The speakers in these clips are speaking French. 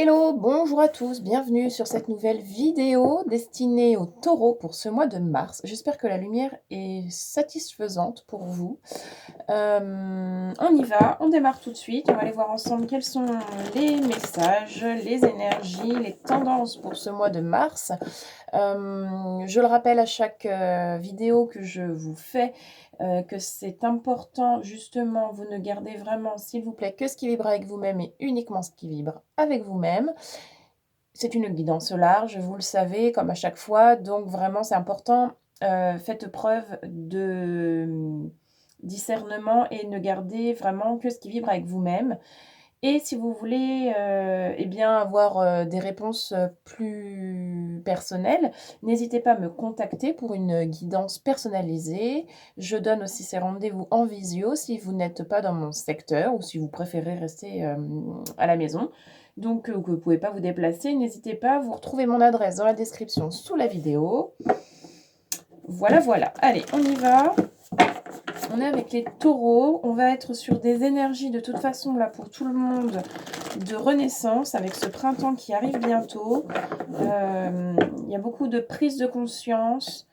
Hello, bonjour à tous, bienvenue sur cette nouvelle vidéo destinée aux taureaux pour ce mois de mars. J'espère que la lumière est satisfaisante pour vous. On y va, on démarre tout de suite. On va aller voir ensemble quels sont les messages, les énergies, les tendances pour ce mois de mars. Je le rappelle à chaque vidéo que je vous fais, que c'est important justement, vous ne gardez vraiment, s'il vous plaît, que ce qui vibre avec vous-même et uniquement ce qui vibre avec vous-même. C'est une guidance large, vous le savez, comme à chaque fois, donc vraiment c'est important, faites preuve de discernement et ne gardez vraiment que ce qui vibre avec vous-même. Et si vous voulez, eh bien avoir, des réponses, plus personnelles, n'hésitez pas à me contacter pour une guidance personnalisée. Je donne aussi ces rendez-vous en visio si vous n'êtes pas dans mon secteur ou si vous préférez rester, à la maison. Donc, que vous ne pouvez pas vous déplacer, n'hésitez pas, vous retrouvez mon adresse dans la description sous la vidéo. Voilà, voilà. Allez, on y va. On est avec les taureaux, on va être sur des énergies de toute façon là pour tout le monde de renaissance avec ce printemps qui arrive bientôt. Il y a beaucoup de prises de conscience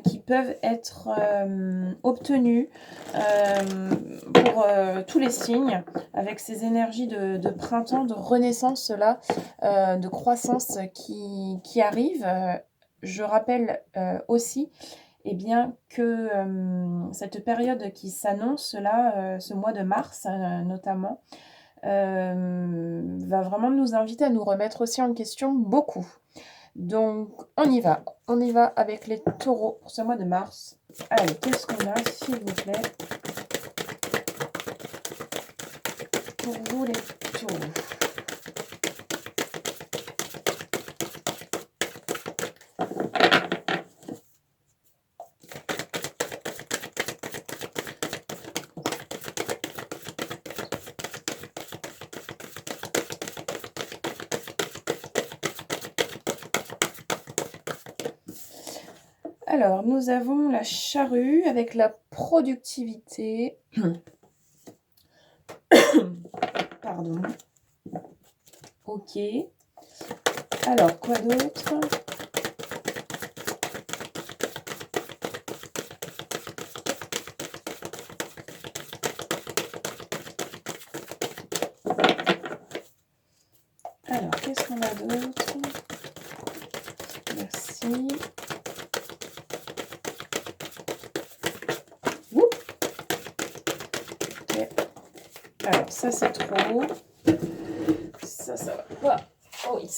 qui peuvent être obtenues pour tous les signes avec ces énergies de printemps, de renaissance là, de croissance qui arrivent. Je rappelle aussi eh bien, que cette période qui s'annonce là, ce mois de mars notamment, va vraiment nous inviter à nous remettre aussi en question beaucoup. Donc on y va avec les taureaux pour ce mois de mars. Allez, qu'est-ce qu'on a, s'il vous plaît, pour vous les taureaux? Alors, nous avons la charrue avec la productivité. Pardon. Ok. Alors, quoi d'autre? Alors, qu'est-ce qu'on a d'autre? Merci. Oups. Ok. Alors, ça, c'est trop. Ça va pas. Oh oui.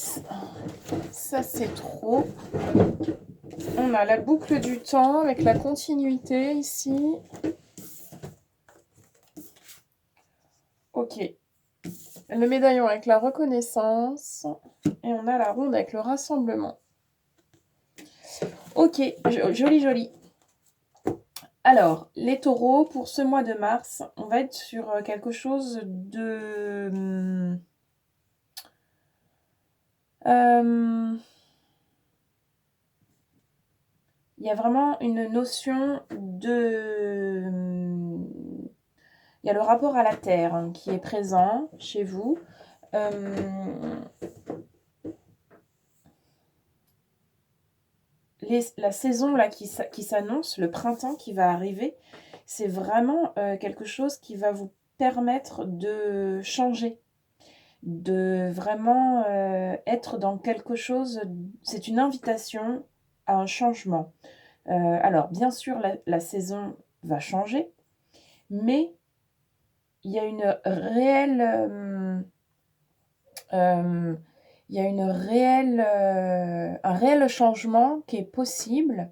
Ça, c'est trop. On a la boucle du temps avec la continuité ici. Ok. Le médaillon avec la reconnaissance. Et on a la ronde avec le rassemblement. Ok, joli, joli. Alors, les taureaux, pour ce mois de mars, on va être sur quelque chose de... il y a vraiment une notion de... Il y a le rapport à la terre hein, qui est présent chez vous. La saison là qui s'annonce, le printemps qui va arriver, c'est vraiment quelque chose qui va vous permettre de changer, de vraiment être dans quelque chose. C'est une invitation à un changement. Alors, bien sûr, la saison va changer, mais il y a une réelle... il y a un réel changement qui est possible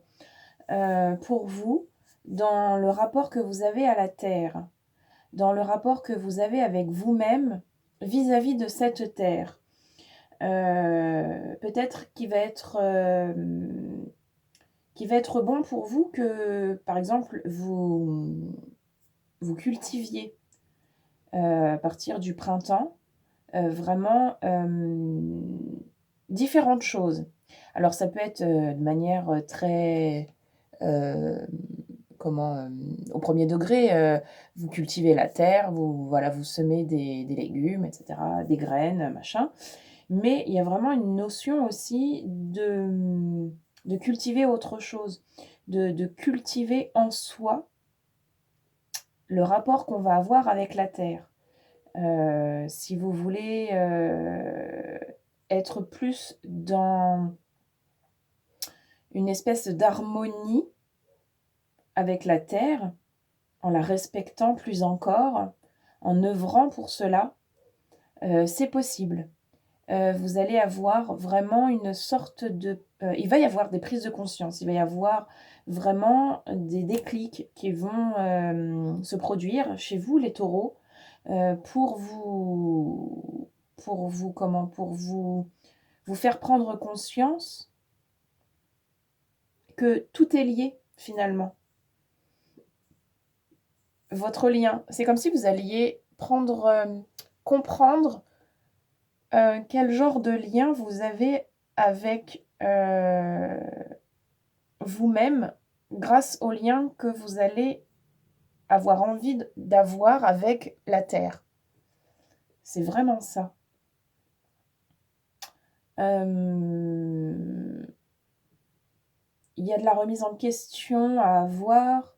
pour vous dans le rapport que vous avez à la terre, dans le rapport que vous avez avec vous-même vis-à-vis de cette terre. Peut-être qu'il va être bon pour vous que, par exemple, vous cultiviez à partir du printemps vraiment différentes choses. Alors ça peut être de manière très au premier degré, vous cultivez la terre, vous semez des légumes, etc., des graines, machin. Mais il y a vraiment une notion aussi de cultiver autre chose, de cultiver en soi le rapport qu'on va avoir avec la terre. Si vous voulez, être plus dans une espèce d'harmonie avec la terre, en la respectant plus encore, en œuvrant pour cela, c'est possible. Vous allez avoir vraiment une sorte de, il va y avoir des prises de conscience, il va y avoir vraiment des déclics qui vont, se produire chez vous les taureaux, pour vous comment? Pour vous faire prendre conscience que tout est lié finalement. Votre lien, c'est comme si vous alliez prendre, comprendre, quel genre de lien vous avez avec, vous-même grâce au lien que vous allez avoir envie d'avoir avec la terre. C'est vraiment ça. Il y a de la remise en question à avoir.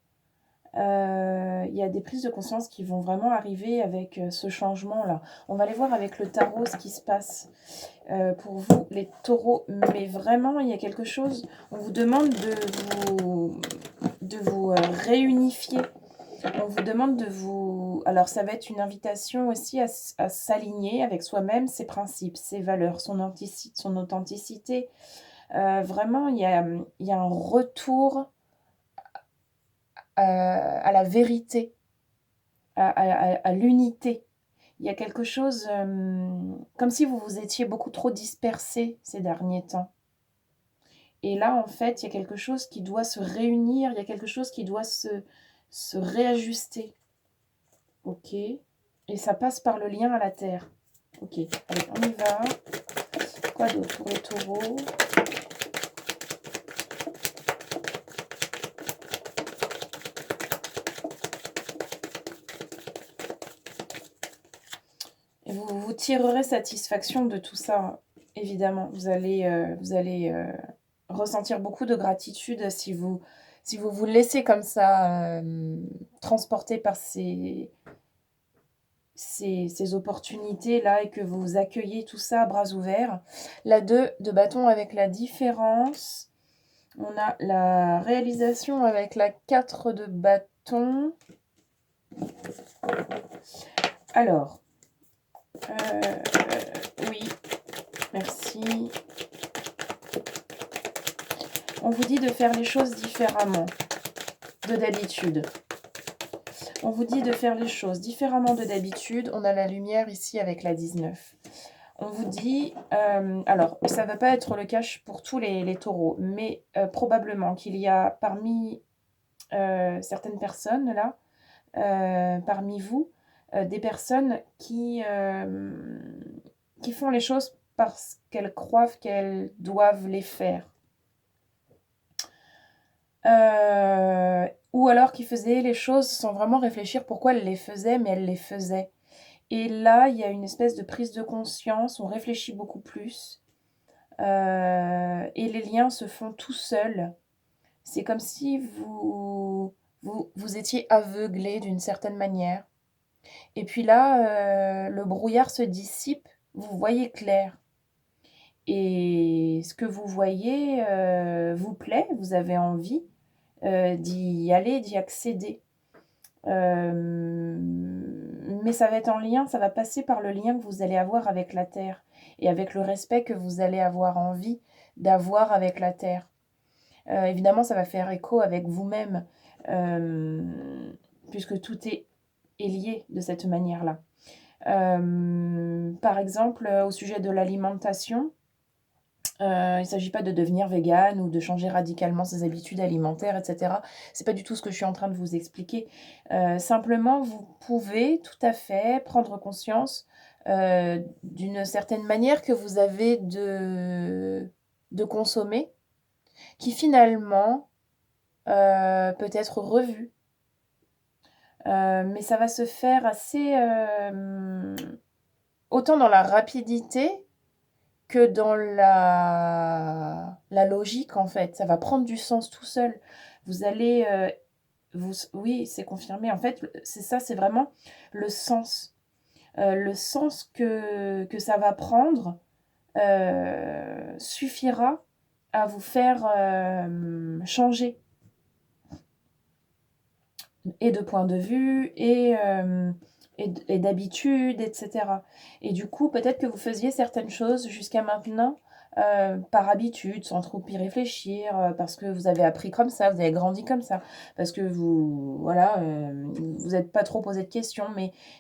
Il y a des prises de conscience qui vont vraiment arriver avec, ce changement-là. On va aller voir avec le tarot ce qui se passe, pour vous les taureaux. Mais vraiment, il y a quelque chose, on vous demande de vous réunifier. On vous demande de vous... Alors ça va être une invitation aussi à s'aligner avec soi-même, ses principes, ses valeurs, son authenticité. Vraiment, il y a un retour à la vérité, à l'unité. Il y a quelque chose, comme si vous vous étiez beaucoup trop dispersés ces derniers temps. Et là, en fait, il y a quelque chose qui doit se réunir, il y a quelque chose qui doit se réajuster. Ok. Et ça passe par le lien à la terre. Ok. Allez, on y va. Quoi d'autre pour les taureaux? Et vous tirerez satisfaction de tout ça, évidemment. Vous allez ressentir beaucoup de gratitude si vous vous laissez comme ça transporter par ces opportunités-là et que vous accueillez tout ça à bras ouverts. La 2 de bâton avec la différence. On a la réalisation avec la 4 de bâton. Alors, oui, merci. On vous dit de faire les choses différemment de d'habitude. On vous dit de faire les choses différemment de d'habitude. On a la lumière ici avec la 19. On vous dit, alors ça ne va pas être le cas pour tous les taureaux, mais probablement qu'il y a parmi certaines personnes là, parmi vous, des personnes qui font les choses parce qu'elles croient qu'elles doivent les faire. Ou alors qui faisaient les choses sans vraiment réfléchir pourquoi elles les faisaient, mais elles les faisaient. Et là, il y a une espèce de prise de conscience, on réfléchit beaucoup plus, et les liens se font tout seuls. C'est comme si vous étiez aveuglé d'une certaine manière. Et puis là, le brouillard se dissipe, vous voyez clair. Et ce que vous voyez vous plaît, vous avez envie d'y aller, d'y accéder. Mais ça va être en lien, ça va passer par le lien que vous allez avoir avec la terre et avec le respect que vous allez avoir envie d'avoir avec la terre. Évidemment, ça va faire écho avec vous-même, puisque tout est lié de cette manière-là. Par exemple, au sujet de l'alimentation, il ne s'agit pas de devenir végane ou de changer radicalement ses habitudes alimentaires, etc. C'est pas du tout ce que je suis en train de vous expliquer. Simplement, vous pouvez tout à fait prendre conscience d'une certaine manière que vous avez de consommer, qui finalement peut être revue. Mais ça va se faire assez autant dans la rapidité que dans la logique, en fait. Ça va prendre du sens tout seul. Vous allez, oui, c'est confirmé. En fait, c'est ça, c'est vraiment le sens. Le sens que ça va prendre suffira à vous faire changer et de point de vue et d'habitude, etc. Et du coup, peut-être que vous faisiez certaines choses jusqu'à maintenant par habitude, sans trop y réfléchir, parce que vous avez appris comme ça, vous avez grandi comme ça, parce que vous, voilà, vous n'êtes pas trop posé de questions.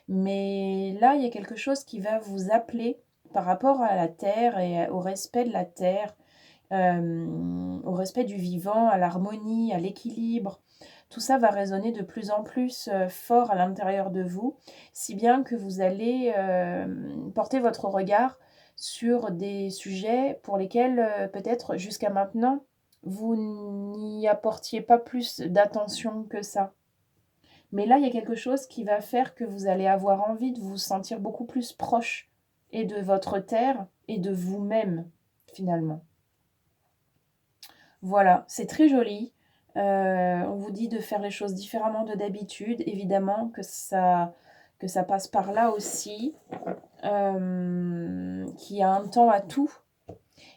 Mais là, il y a quelque chose qui va vous appeler par rapport à la terre et au respect de la terre, au respect du vivant, à l'harmonie, à l'équilibre. Tout ça va résonner de plus en plus fort à l'intérieur de vous, si bien que vous allez porter votre regard sur des sujets pour lesquels peut-être jusqu'à maintenant, vous n'y apportiez pas plus d'attention que ça. Mais là, il y a quelque chose qui va faire que vous allez avoir envie de vous sentir beaucoup plus proche et de votre terre et de vous-même, finalement. Voilà, c'est très joli. On vous dit de faire les choses différemment de d'habitude. Évidemment que ça passe par là aussi, qu'il y a un temps à tout.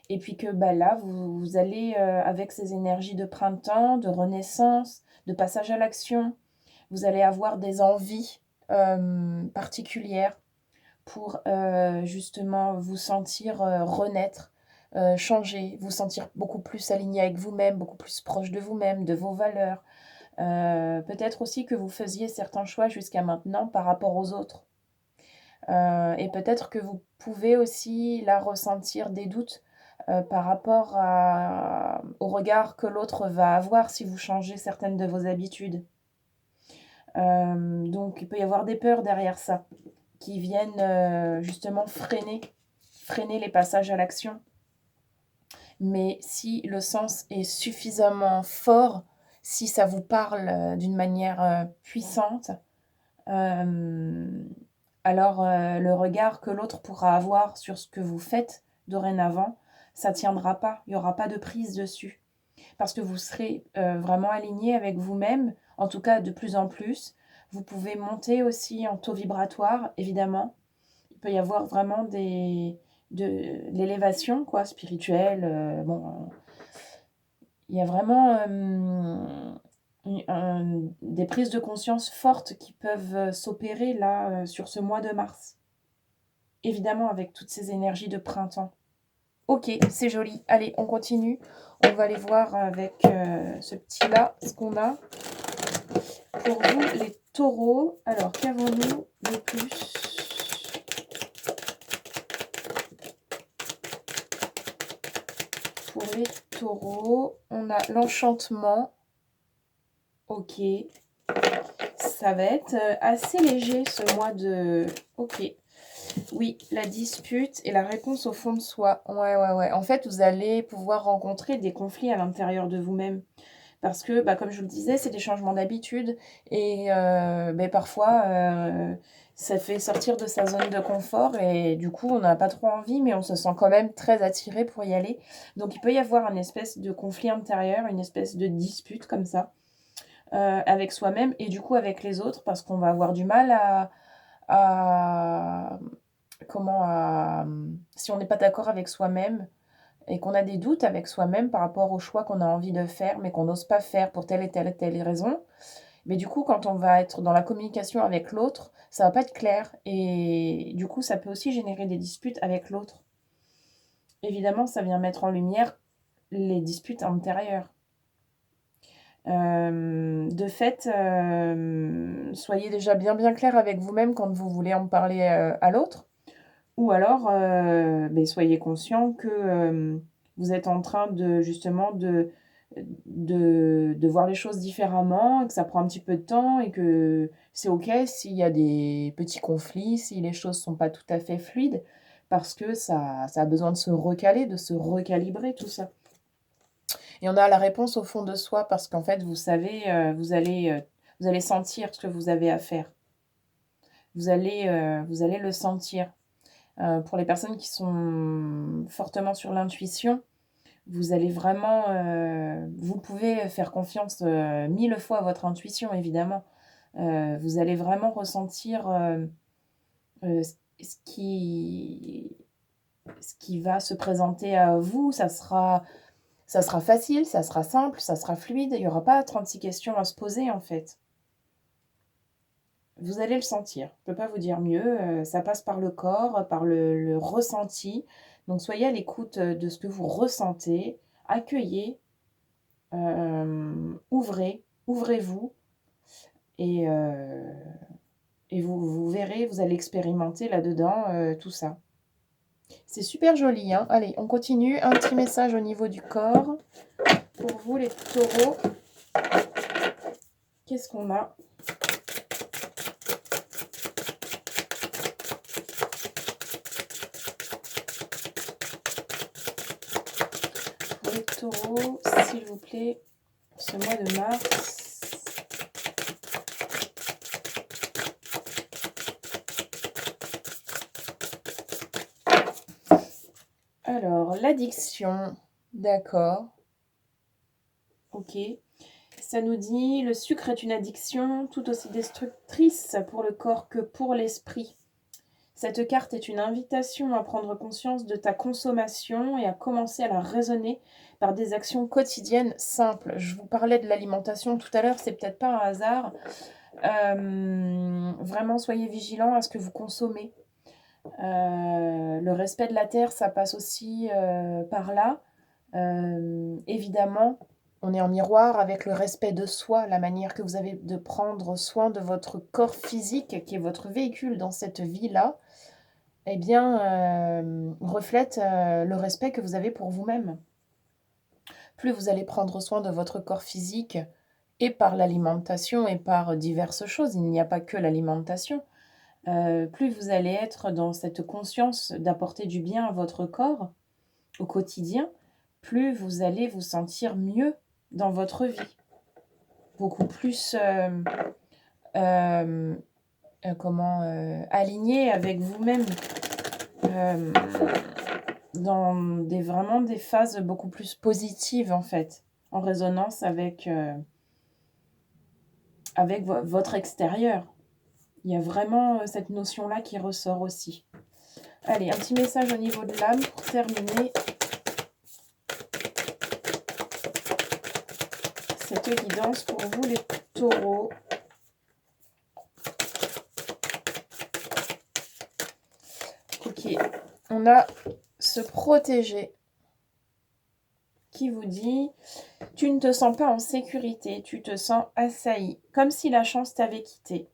Et puis que bah, là, vous allez, avec ces énergies de printemps, de renaissance, de passage à l'action, vous allez avoir des envies particulières pour justement vous sentir renaître, changer, vous sentir beaucoup plus aligné avec vous-même, beaucoup plus proche de vous-même, de vos valeurs. Peut-être aussi que vous faisiez certains choix jusqu'à maintenant par rapport aux autres. Et peut-être que vous pouvez aussi là ressentir des doutes par rapport au regard que l'autre va avoir si vous changez certaines de vos habitudes. Donc il peut y avoir des peurs derrière ça qui viennent justement freiner les passages à l'action. Mais si le sens est suffisamment fort, si ça vous parle d'une manière puissante, alors le regard que l'autre pourra avoir sur ce que vous faites dorénavant, ça ne tiendra pas, il n'y aura pas de prise dessus. Parce que vous serez vraiment aligné avec vous-même, en tout cas de plus en plus. Vous pouvez monter aussi en taux vibratoire, évidemment. Il peut y avoir vraiment de l'élévation quoi, spirituelle. Bon, il y a vraiment des prises de conscience fortes qui peuvent s'opérer là sur ce mois de mars. Évidemment avec toutes ces énergies de printemps. Ok, c'est joli. Allez, on continue. On va aller voir avec ce petit-là ce qu'on a. Pour vous, les taureaux. Alors, qu'avons-nous de plus? Pour les taureaux, on a l'enchantement. Ok. Ça va être assez léger ce mois de... Ok. Oui, la dispute et la réponse au fond de soi. Ouais. En fait, vous allez pouvoir rencontrer des conflits à l'intérieur de vous-même. Parce que, bah, comme je vous le disais, c'est des changements d'habitude. Et parfois, ça fait sortir de sa zone de confort. Et du coup, on n'a pas trop envie, mais on se sent quand même très attiré pour y aller. Donc, il peut y avoir une espèce de conflit intérieur, une espèce de dispute comme ça, avec soi-même et du coup avec les autres. Parce qu'on va avoir du mal à si on n'est pas d'accord avec soi-même et qu'on a des doutes avec soi-même par rapport aux choix qu'on a envie de faire, mais qu'on n'ose pas faire pour telle et telle raison. Mais du coup, quand on va être dans la communication avec l'autre, ça va pas être clair. Et du coup, ça peut aussi générer des disputes avec l'autre. Évidemment, ça vient mettre en lumière les disputes intérieures. De fait, soyez déjà bien clair avec vous-même quand vous voulez en parler à l'autre. Ou alors, soyez conscient que vous êtes en train de justement de voir les choses différemment, et que ça prend un petit peu de temps et que c'est OK s'il y a des petits conflits, si les choses sont pas tout à fait fluides, parce que ça a besoin de se recaler, de se recalibrer tout ça. Et on a la réponse au fond de soi parce qu'en fait, vous savez, vous allez sentir ce que vous avez à faire. Vous allez le sentir. Pour les personnes qui sont fortement sur l'intuition, vous allez vraiment, vous pouvez faire confiance, 1000 fois à votre intuition évidemment. Vous allez vraiment ressentir, ce qui va se présenter à vous. Ça sera facile, ça sera simple, ça sera fluide. Il y aura pas 36 questions à se poser, en fait. Vous allez le sentir. Je peux pas vous dire mieux, ça passe par le corps, par le ressenti. Donc soyez à l'écoute, de ce que vous ressentez. Accueillez, ouvrez-vous et vous verrez, vous allez expérimenter là-dedans, tout ça. C'est super joli, hein. Allez, on continue. Un petit message au niveau du corps. Pour vous, les taureaux, qu'est-ce qu'on a? Pour les taureaux, s'il vous plaît, ce mois de mars. Alors, l'addiction, d'accord. OK. Ça nous dit: «Le sucre est une addiction tout aussi destructrice pour le corps que pour l'esprit. Cette carte est une invitation à prendre conscience de ta consommation et à commencer à la raisonner par des actions quotidiennes simples». Je vous parlais de l'alimentation tout à l'heure, c'est peut-être pas un hasard. Vraiment soyez vigilants à ce que vous consommez. Le respect de la terre, ça passe aussi, par là. Évidemment, on est en miroir avec le respect de soi, la manière que vous avez de prendre soin de votre corps physique, qui est votre véhicule dans cette vie-là, eh bien, reflète, le respect que vous avez pour vous-même. Plus vous allez prendre soin de votre corps physique et par l'alimentation et par diverses choses, il n'y a pas que l'alimentation, plus vous allez être dans cette conscience d'apporter du bien à votre corps au quotidien, plus vous allez vous sentir mieux dans votre vie. Beaucoup plus, aligné avec vous-même, hem, dans vraiment des phases beaucoup plus positives, en fait, en résonance avec votre extérieur. Il y a vraiment, cette notion-là qui ressort aussi. Allez, un petit message au niveau de l'âme pour terminer cette guidance pour vous les taureaux. OK, on a se protéger qui vous dit: «Tu ne te sens pas en sécurité, tu te sens assailli, comme si la chance t'avait quitté.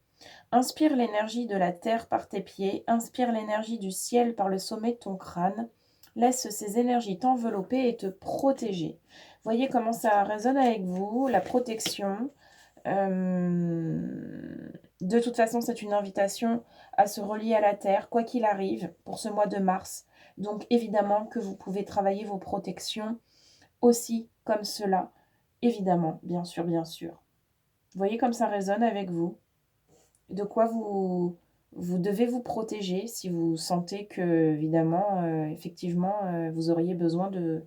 Inspire l'énergie de la terre par tes pieds, inspire l'énergie du ciel par le sommet de ton crâne. Laisse ces énergies t'envelopper et te protéger». Voyez comment ça résonne avec vous, la protection. De toute façon, c'est une invitation à se relier à la terre, quoi qu'il arrive, pour ce mois de mars. Donc évidemment que vous pouvez travailler vos protections aussi comme cela. Évidemment, bien sûr, bien sûr. Vous voyez comme ça résonne avec vous? De quoi vous devez vous protéger si vous sentez que, évidemment, effectivement, vous auriez besoin de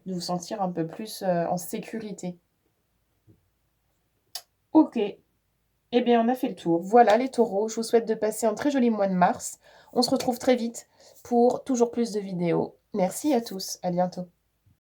vous sentir un peu plus, en sécurité. OK. Eh bien, on a fait le tour. Voilà les taureaux, je vous souhaite de passer un très joli mois de mars. On se retrouve très vite pour toujours plus de vidéos. Merci à tous, à bientôt.